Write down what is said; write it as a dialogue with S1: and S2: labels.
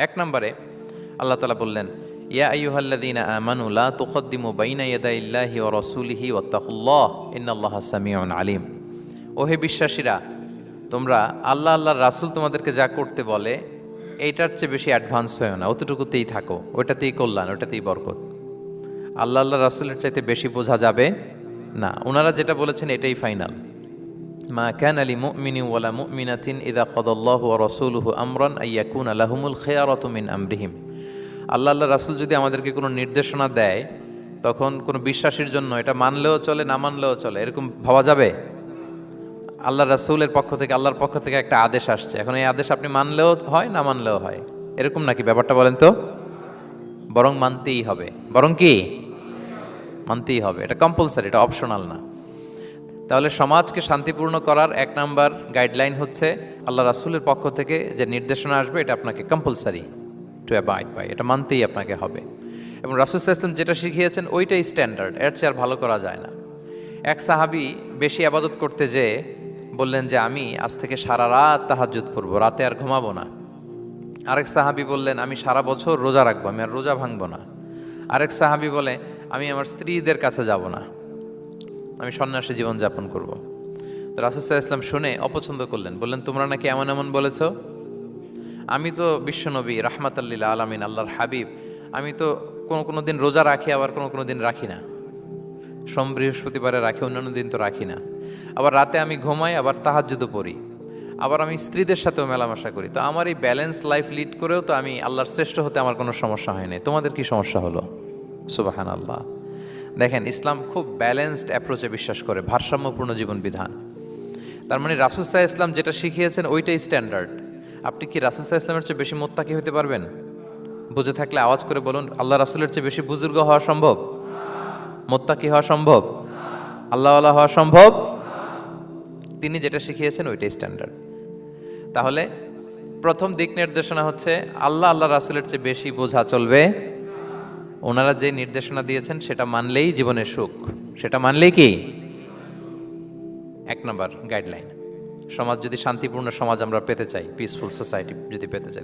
S1: এক নম্বরে আল্লাহ তাআলা বললেন, ইয়া আইয়ুহাল্লাযীনা আমানু লা তুকদ্দিমু বাইনা ইয়াদাইল্লাহি ওয়া রাসূলিহি ওয়াত্তাকুল্লাহ ইন্নাল্লাহা সামিউন আলীম। ওহে বিশ্বাসীরা, তোমরা আল্লাহর রাসূল তোমাদেরকে যা করতে বলে এইটার চেয়ে বেশি অ্যাডভান্স হয়েও না, অতটুকুতেই থাকো, ওটাতেই কল্যাণ, ওটাতেই বরকত। আল্লাহ রাসূলের চাইতে বেশি বোঝা যাবে না। ওনারা যেটা বলেছেন এটাই ফাইনাল। মা কানা লিমুমিনিন ওয়ালা মুমিনাতিন ইযা কাদাল্লাহু ওয়া রাসূলুহু আমরান আইয়াকুনা লাহুমুল খিয়ারাতু মিন আমরিহিম। আল্লাহ রাসূল যদি আমাদেরকে কোনো নির্দেশনা দেয়, তখন কোনো বিশ্বাসীর জন্য এটা মানলেও চলে, না মানলেও চলে, এরকম ভাবা যাবে? আল্লাহ রাসূলের পক্ষ থেকে, আল্লাহর পক্ষ থেকে একটা আদেশ আসছে, এখন এই আদেশ আপনি মানলেও হয়, না মানলেও হয়, এরকম নাকি ব্যাপারটা? বলেন তো। বরং মানতেই হবে। বরং কি? মানতেই হবে। এটা কম্পালসারি, এটা অপশনাল না। তাহলে সমাজকে শান্তিপূর্ণ করার এক নাম্বার গাইডলাইন হচ্ছে আল্লাহ রাসূলের পক্ষ থেকে যে নির্দেশনা আসবে এটা আপনাকে কম্পালসারি টু অ্যাবাইড বাই, এটা মানতেই আপনাকে হবে। এবং রাসূল সাল্লাল্লাহু আলাইহি ওয়াসাল্লাম যেটা শিখিয়েছেন ওইটাই স্ট্যান্ডার্ড, এর চেয়ে আর ভালো করা যায় না। এক সাহাবী বেশি ইবাদত করতে যেয়ে বললেন যে আমি আজ থেকে সারা রাত তাহাজ্জুদ করব, রাতে আর ঘুমাবো না। আরেক সাহাবী বললেন আমি সারা বছর রোজা রাখবো, আমি আর রোজা ভাঙবো না। আরেক সাহাবী বলে আমি আমার স্ত্রীদের কাছে যাব না, আমি সন্ন্যাসী জীবনযাপন করব। তো রাসূল সাল্লাল্লাহু আলাইহি ওয়াসাল্লাম শুনে অপছন্দ করলেন, বললেন তোমরা নাকি এমন এমন বলেছ, আমি তো বিশ্বনবী রাহমাতাল লিল আলামিন, আল্লাহর হাবিব, আমি তো কোনো দিন রোজা রাখি, আবার কোনো দিন রাখি না। সোম বৃহস্পতিবারে রাখি, অন্যান্য দিন তো রাখি না। আবার রাতে আমি ঘুমাই, আবার তাহাজ্জুদও পড়ি, আবার আমি স্ত্রীদের সাথেও মেলামেশা করি। তো আমার এই ব্যালেন্স লাইফ লিড করেও তো আমি আল্লাহর শ্রেষ্ঠ হতে আমার কোনো সমস্যা হয় নাই, তোমাদের কি সমস্যা হলো? সুবহানাল্লাহ। দেখেন, ইসলাম খুব ব্যালেন্সড অ্যাপ্রোচে বিশ্বাস করে, ভারসাম্যপূর্ণ জীবন বিধান। তার মানে রাসূল সাল্লাল্লাহু আলাইহি ওয়াসাল্লাম যেটা শিখিয়েছেন ওইটাই স্ট্যান্ডার্ড। আপনি কি রাসূল সাল্লাল্লাহু আলাইহি ওয়াসাল্লামের চেয়ে বেশি মুত্তাকি হতে পারবেন? বুঝে থাকলে আওয়াজ করে বলুন, আল্লাহ রাসূলের চেয়ে বেশি বুজুর্গ হওয়া সম্ভব? মুত্তাকি হওয়া সম্ভব? আল্লাহওয়ালা হওয়া সম্ভব? তিনি যেটা শিখিয়েছেন ওইটাই স্ট্যান্ডার্ড। তাহলে প্রথম দিক নির্দেশনা হচ্ছে আল্লাহ রাসূলের চেয়ে বেশি বোঝা চলবে। ওনারা যে নির্দেশনা দিয়েছেন সেটা মানলেই জীবনের সুখ, সেটা মানলেই কি এক নাম্বার গাইডলাইন। সমাজ যদি শান্তিপূর্ণ সমাজ আমরা পেতে চাই, পিসফুল সোসাইটি যদি পেতে চাই,